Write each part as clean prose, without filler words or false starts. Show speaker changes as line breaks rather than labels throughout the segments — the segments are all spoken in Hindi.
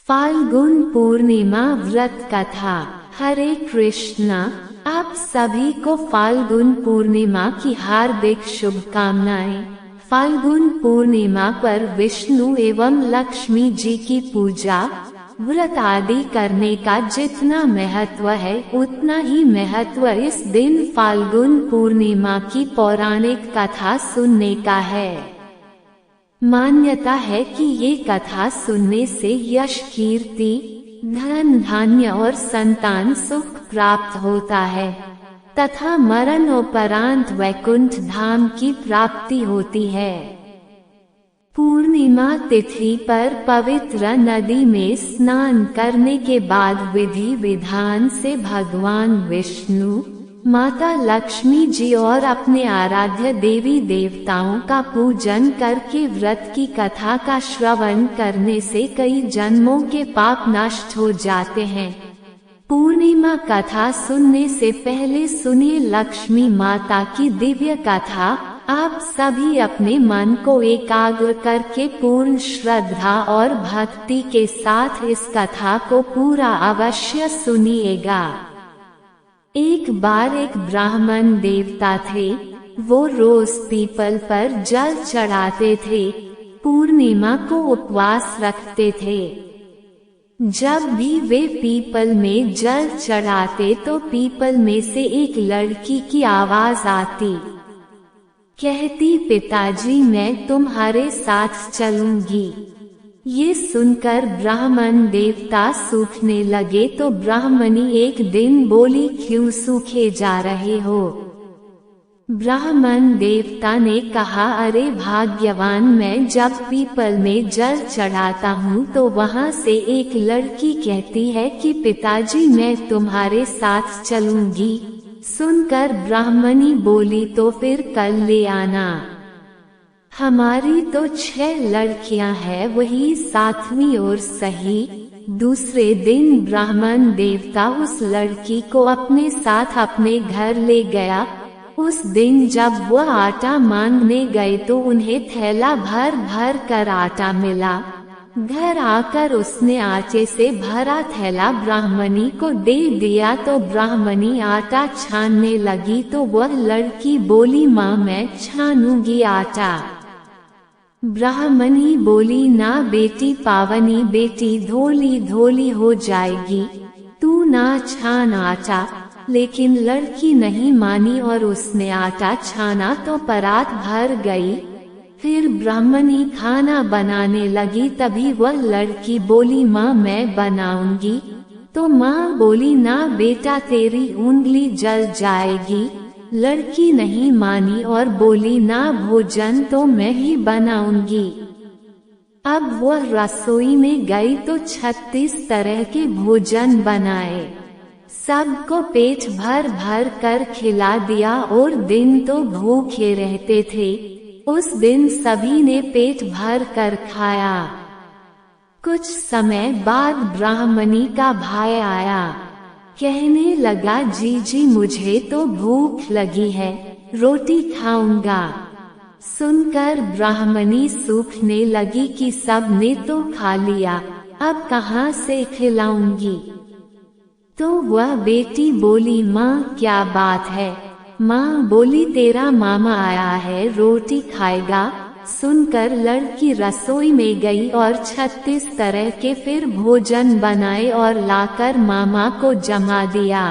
फाल्गुन पूर्णिमा व्रत कथा। हरे कृष्णा। आप सभी को फाल्गुन पूर्णिमा की हार्दिक शुभकामनाएं। फाल्गुन पूर्णिमा पर विष्णु एवं लक्ष्मी जी की पूजा व्रत आदि करने का जितना महत्व है उतना ही महत्व इस दिन फाल्गुन पूर्णिमा की पौराणिक कथा सुनने का है। मान्यता है कि ये कथा सुनने से यश, कीर्ति, धन धान्य और संतान सुख प्राप्त होता है तथा मरणोपरांत वैकुंठ धाम की प्राप्ति होती है। पूर्णिमा तिथि पर पवित्र नदी में स्नान करने के बाद विधि विधान से भगवान विष्णु, माता लक्ष्मी जी और अपने आराध्य देवी देवताओं का पूजन करके व्रत की कथा का श्रवण करने से कई जन्मों के पाप नष्ट हो जाते हैं। पूर्णिमा कथा सुनने से पहले सुनिए लक्ष्मी माता की दिव्य कथा। आप सभी अपने मन को एकाग्र करके पूर्ण श्रद्धा और भक्ति के साथ इस कथा को पूरा अवश्य सुनिएगा। एक बार एक ब्राह्मण देवता थे। वो रोज पीपल पर जल चढ़ाते थे। पूर्णिमा को उपवास रखते थे। जब भी वे पीपल में जल चढ़ाते तो पीपल में से एक लड़की की आवाज आती। कहती, पिताजी मैं तुम्हारे साथ चलूंगी। ये सुनकर ब्राह्मण देवता सूखने लगे तो ब्राह्मणी एक दिन बोली, क्यों सूखे जा रहे हो? ब्राह्मण देवता ने कहा, अरे भाग्यवान, मैं जब पीपल में जल चढ़ाता हूँ तो वहाँ से एक लड़की कहती है कि पिताजी मैं तुम्हारे साथ चलूंगी। सुनकर ब्राह्मणी बोली, तो फिर कल ले आना। हमारी तो 6 लड़कियां हैं, वही 7वीं और सही। दूसरे दिन ब्राह्मण देवता उस लड़की को अपने साथ अपने घर ले गया। उस दिन जब वह आटा मांगने गए तो उन्हें थैला भर भर कर आटा मिला। घर आकर उसने आटे से भरा थैला ब्राह्मणी को दे दिया तो ब्राह्मणी आटा छानने लगी तो वह लड़की बोली, माँ मैं छानूंगी आटा। ब्राह्मणी बोली, ना बेटी, पावनी बेटी, धोली धोली हो जाएगी, तू ना छान आटा। लेकिन लड़की नहीं मानी और उसने आटा छाना तो परात भर गई। फिर ब्राह्मणी खाना बनाने लगी। तभी वह लड़की बोली, माँ मैं बनाऊंगी। तो माँ बोली, ना बेटा, तेरी उंगली जल जाएगी। लड़की नहीं मानी और बोली, ना भोजन तो मैं ही बनाऊंगी। अब वह रसोई में गई तो 36 तरह के भोजन बनाए। सबको पेट भर भर कर खिला दिया और दिन तो भूखे रहते थे। उस दिन सभी ने पेट भर कर खाया। कुछ समय बाद ब्राह्मणी का भाई आया। कहने लगा, जी मुझे तो भूख लगी है, रोटी खाऊंगा। सुनकर ब्राह्मणी सूखने लगी कि सब ने तो खा लिया, अब कहाँ से खिलाऊंगी? तो वह बेटी बोली, माँ क्या बात है? माँ बोली, तेरा मामा आया है, रोटी खाएगा। सुनकर लड़की रसोई में गई और 36 तरह के फिर भोजन बनाए और लाकर मामा को जमा दिया।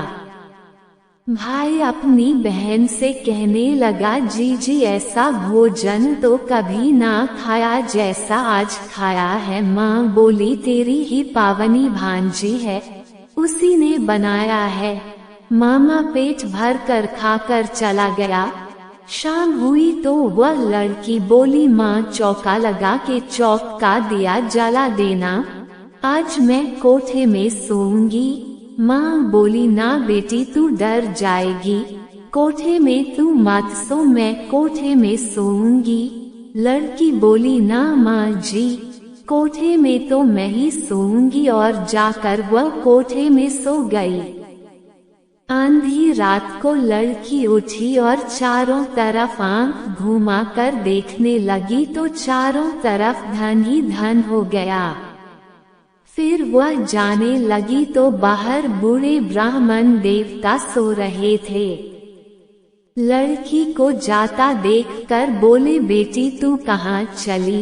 भाई अपनी बहन से कहने लगा, जी ऐसा भोजन तो कभी ना खाया जैसा आज खाया है। माँ बोली, तेरी ही पावनी भांजी है, उसी ने बनाया है। मामा पेट भर कर खाकर चला गया। शाम हुई तो वह लड़की बोली, माँ चौका लगा के चौक का दिया जला देना, आज मैं कोठे में सोऊंगी। माँ बोली, ना बेटी तू डर जाएगी, कोठे में तू मत सो, मैं कोठे में सोऊंगी। लड़की बोली, ना माँ जी, कोठे में तो मैं ही सोऊंगी। और जाकर वह कोठे में सो गई। आंधी रात को लड़की उठी और चारों तरफ आंख घुमा कर देखने लगी तो चारों तरफ धन ही धन हो गया। फिर वह जाने लगी तो बाहर बूढ़े ब्राह्मण देवता सो रहे थे। लड़की को जाता देखकर बोले, बेटी तू कहाँ चली?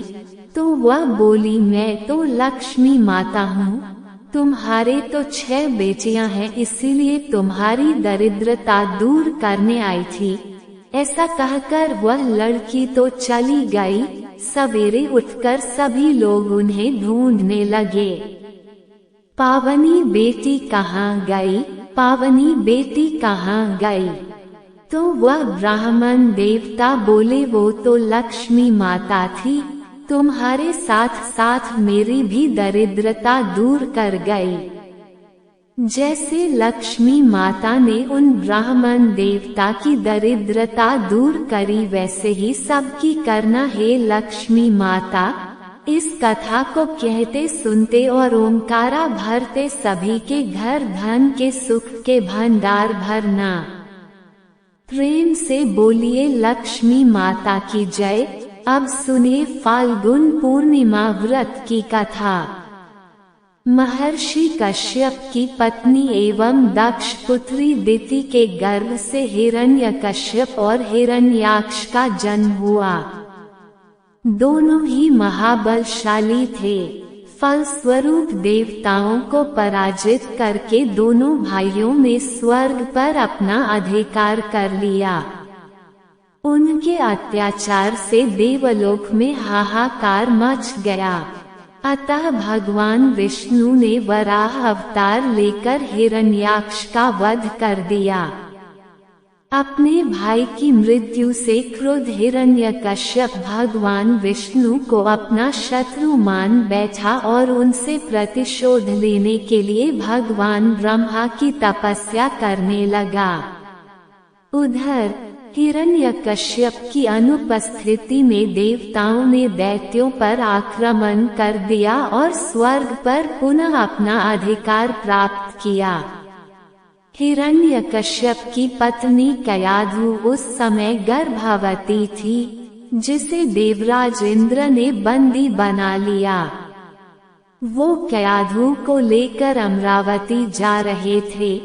तो वह बोली, मैं तो लक्ष्मी माता हूँ। तुम्हारे तो 6 बेटियां हैं, इसीलिए तुम्हारी दरिद्रता दूर करने आई थी। ऐसा कहकर वह लड़की तो चली गई। सवेरे उठकर सभी लोग उन्हें ढूंढने लगे। पावनी बेटी कहाँ गई? पावनी बेटी कहाँ गई? तो वह ब्राह्मण देवता बोले, वो तो लक्ष्मी माता थी, तुम्हारे साथ साथ मेरी भी दरिद्रता दूर कर गई। जैसे लक्ष्मी माता ने उन ब्राह्मण देवता की दरिद्रता दूर करी, वैसे ही सबकी करना है लक्ष्मी माता। इस कथा को कहते सुनते और ओंकारा भरते सभी के घर धन के सुख के भंडार भरना। प्रेम से बोलिए लक्ष्मी माता की जय। अब सुनिए फाल्गुन पूर्णिमा व्रत की कथा। महर्षि कश्यप की पत्नी एवं दक्ष पुत्री दिति के गर्भ से हिरण्यकश्यप और हिरण्याक्ष का जन्म हुआ। दोनों ही महाबलशाली थे। फलस्वरूप देवताओं को पराजित करके दोनों भाइयों ने स्वर्ग पर अपना अधिकार कर लिया। उनके अत्याचार से देवलोक में हाहाकार मच गया। अतः भगवान विष्णु ने वराह अवतार लेकर हिरण्याक्ष का वध कर दिया। अपने भाई की मृत्यु से क्रुद्ध हिरण्यकश्यप भगवान विष्णु को अपना शत्रु मान बैठा और उनसे प्रतिशोध लेने के लिए भगवान ब्रह्मा की तपस्या करने लगा। उधर हिरण्यकश्यप की अनुपस्थिति में देवताओं ने दैत्यों पर आक्रमण कर दिया और स्वर्ग पर पुनः अपना अधिकार प्राप्त किया। हिरण्यकश्यप की पत्नी कयाधु उस समय गर्भवती थी, जिसे देवराज इंद्र ने बंदी बना लिया। वो कयाधु को लेकर अमरावती जा रहे थे,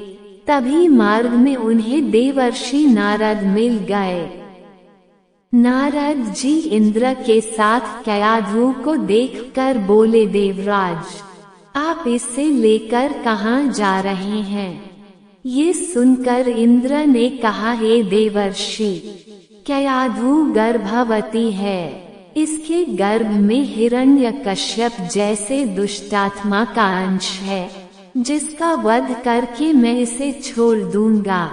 तभी मार्ग में उन्हें देवर्षि नारद मिल गए। नारद जी इंद्र के साथ कयाधु को देखकर बोले, देवराज आप इसे लेकर कहाँ जा रहे हैं? ये सुनकर इंद्र ने कहा, हे देवर्षि, कयाधु गर्भवती है। इसके गर्भ में हिरण्यकश्यप जैसे दुष्टात्मा का अंश है, जिसका वध करके मैं इसे छोड़ दूंगा।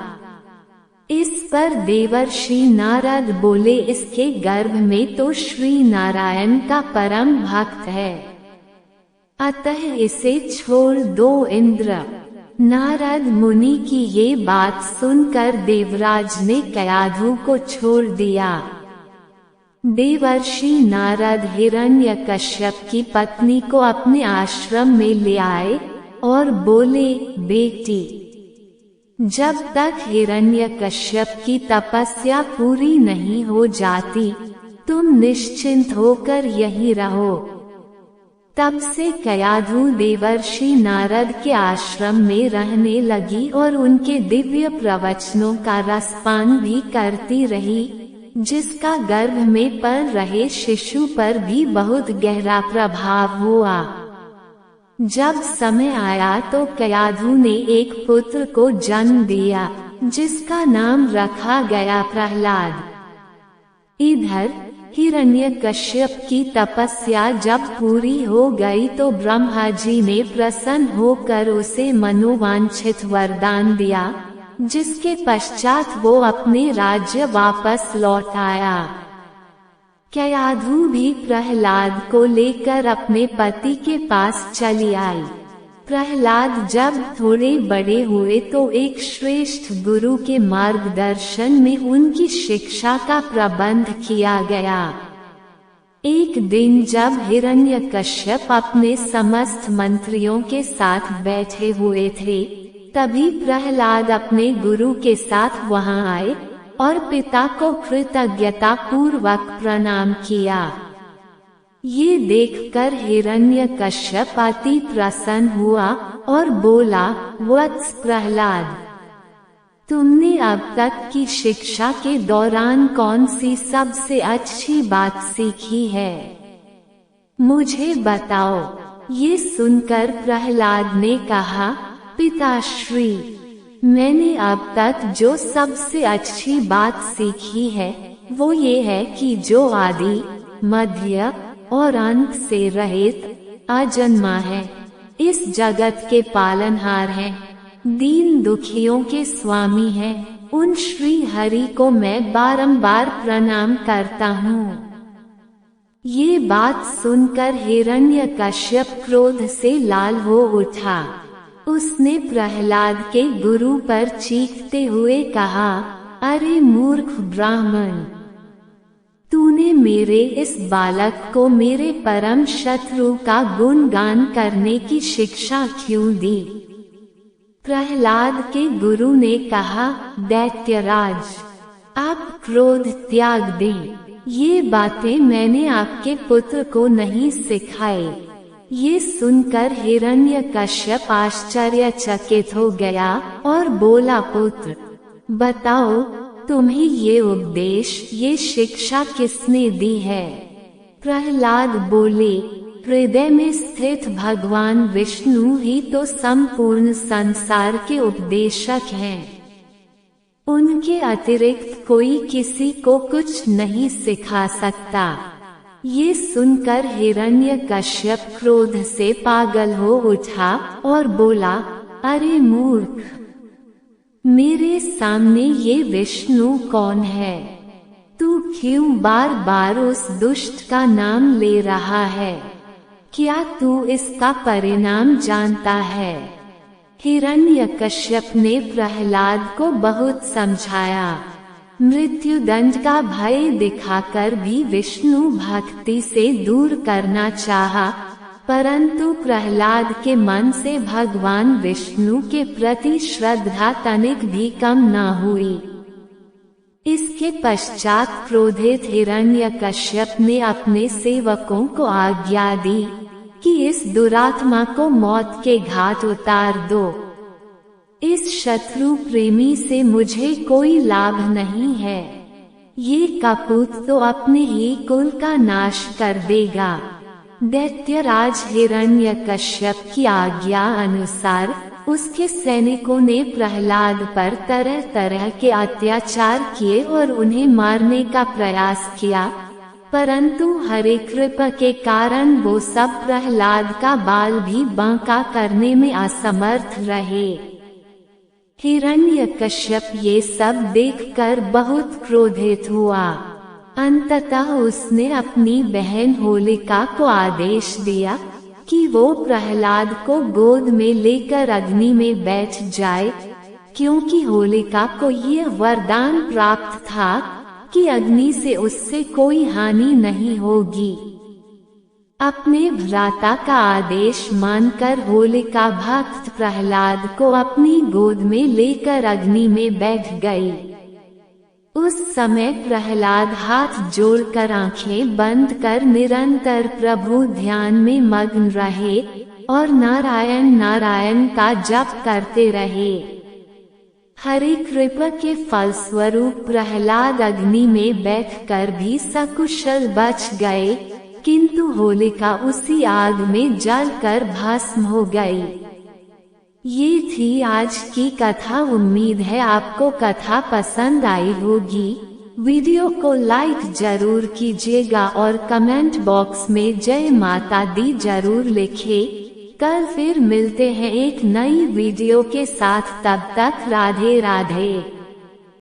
इस पर देवर्षि नारद बोले, इसके गर्भ में तो श्री नारायण का परम भक्त है, अतः इसे छोड़ दो इंद्र। नारद मुनि की ये बात सुनकर देवराज ने कयाधु को छोड़ दिया। देवर्षि नारद हिरण्यकश्यप की पत्नी को अपने आश्रम में ले आए और बोले, बेटी, जब तक हिरण्यकश्यप की तपस्या पूरी नहीं हो जाती, तुम निश्चिंत होकर यहीं रहो। तब से कयाधु देवर्षि नारद के आश्रम में रहने लगी और उनके दिव्य प्रवचनों का रसपान भी करती रही, जिसका गर्भ में पल रहे शिशु पर भी बहुत गहरा प्रभाव हुआ। जब समय आया तो कयाधु ने एक पुत्र को जन्म दिया, जिसका नाम रखा गया प्रहलाद। इधर हिरण्यकश्यप की तपस्या जब पूरी हो गई तो ब्रह्मा जी ने प्रसन्न होकर उसे मनोवांछित वरदान दिया, जिसके पश्चात वो अपने राज्य वापस लौट आया। कयाधु भी प्रहलाद को लेकर अपने पति के पास चली आई। प्रहलाद जब थोड़े बड़े हुए तो एक श्रेष्ठ गुरु के मार्गदर्शन में उनकी शिक्षा का प्रबंध किया गया। एक दिन जब हिरण्यकश्यप अपने समस्त मंत्रियों के साथ बैठे हुए थे, तभी प्रहलाद अपने गुरु के साथ वहां आए और पिता को कृतज्ञता पूर्वक प्रणाम किया। ये देखकर हिरण्यकश्यप अति प्रसन्न हुआ और बोला, वत्स प्रहलाद, तुमने अब तक की शिक्षा के दौरान कौन सी सबसे अच्छी बात सीखी है? मुझे बताओ। ये सुनकर प्रहलाद ने कहा, पिताश्री, मैंने अब तक जो सबसे अच्छी बात सीखी है वो ये है कि जो आदि, मध्य और अंत से रहित अजन्मा है, इस जगत के पालनहार है, दीन दुखियों के स्वामी है, उन श्री हरि को मैं बारंबार प्रणाम करता हूँ। ये बात सुनकर हिरण्यकश्यप क्रोध से लाल हो उठा। उसने प्रहलाद के गुरु पर चीखते हुए कहा, अरे मूर्ख ब्राह्मण, तूने मेरे इस बालक को मेरे परम शत्रु का गुणगान करने की शिक्षा क्यों दी? प्रहलाद के गुरु ने कहा, दैत्यराज, आप क्रोध त्याग दें। ये बातें मैंने आपके पुत्र को नहीं सिखाई। ये सुनकर हिरण्यकश्यप आश्चर्यचकित हो गया और बोला, पुत्र, बताओ, तुम्हें ये उपदेश, ये शिक्षा किसने दी है? प्रहलाद बोले, हृदय में स्थित भगवान विष्णु ही तो संपूर्ण संसार के उपदेशक हैं। उनके अतिरिक्त कोई किसी को कुछ नहीं सिखा सकता। ये सुनकर हिरण्यकश्यप क्रोध से पागल हो उठा और बोला, अरे मूर्ख, मेरे सामने ये विष्णु कौन है? तू क्यों बार बार उस दुष्ट का नाम ले रहा है? क्या तू इसका परिणाम जानता है? हिरण्यकश्यप ने प्रहलाद को बहुत समझाया। मृत्युदंड का भय दिखाकर भी विष्णु भक्ति से दूर करना चाहा, परंतु प्रहलाद के मन से भगवान विष्णु के प्रति श्रद्धा तनिक भी कम न हुई। इसके पश्चात क्रोधित हिरण्यकश्यप ने अपने सेवकों को आज्ञा दी कि इस दुरात्मा को मौत के घाट उतार दो। इस शत्रु प्रेमी से मुझे कोई लाभ नहीं है। ये कपूत तो अपने ही कुल का नाश कर देगा। दैत्यराज हिरण्यकश्यप की आज्ञा अनुसार उसके सैनिकों ने प्रहलाद पर तरह तरह के अत्याचार किए और उन्हें मारने का प्रयास किया, परंतु हरि कृपा के कारण वो सब प्रहलाद का बाल भी बांका करने में असमर्थ रहे। हिरण्यकश्यप ये सब देखकर बहुत क्रोधित हुआ। अंततः उसने अपनी बहन होलिका को आदेश दिया कि वो प्रहलाद को गोद में लेकर अग्नि में बैठ जाए, क्योंकि होलिका को ये वरदान प्राप्त था कि अग्नि से उससे कोई हानि नहीं होगी। अपने भ्राता का आदेश मानकर होलिका भक्त प्रहलाद को अपनी गोद में लेकर अग्नि में बैठ गई। उस समय प्रहलाद हाथ जोड़कर आंखें बंद कर निरंतर प्रभु ध्यान में मग्न रहे और नारायण नारायण का जप करते रहे। हरि कृपा के फलस्वरूप प्रहलाद अग्नि में बैठकर भी सकुशल बच गए, किंतु होलिका उसी आग में जलकर भस्म हो गई। ये थी आज की कथा। उम्मीद है आपको कथा पसंद आई होगी। वीडियो को लाइक जरूर कीजिएगा और कमेंट बॉक्स में जय माता दी जरूर लिखें। कल फिर मिलते हैं एक नई वीडियो के साथ, तब तक राधे राधे।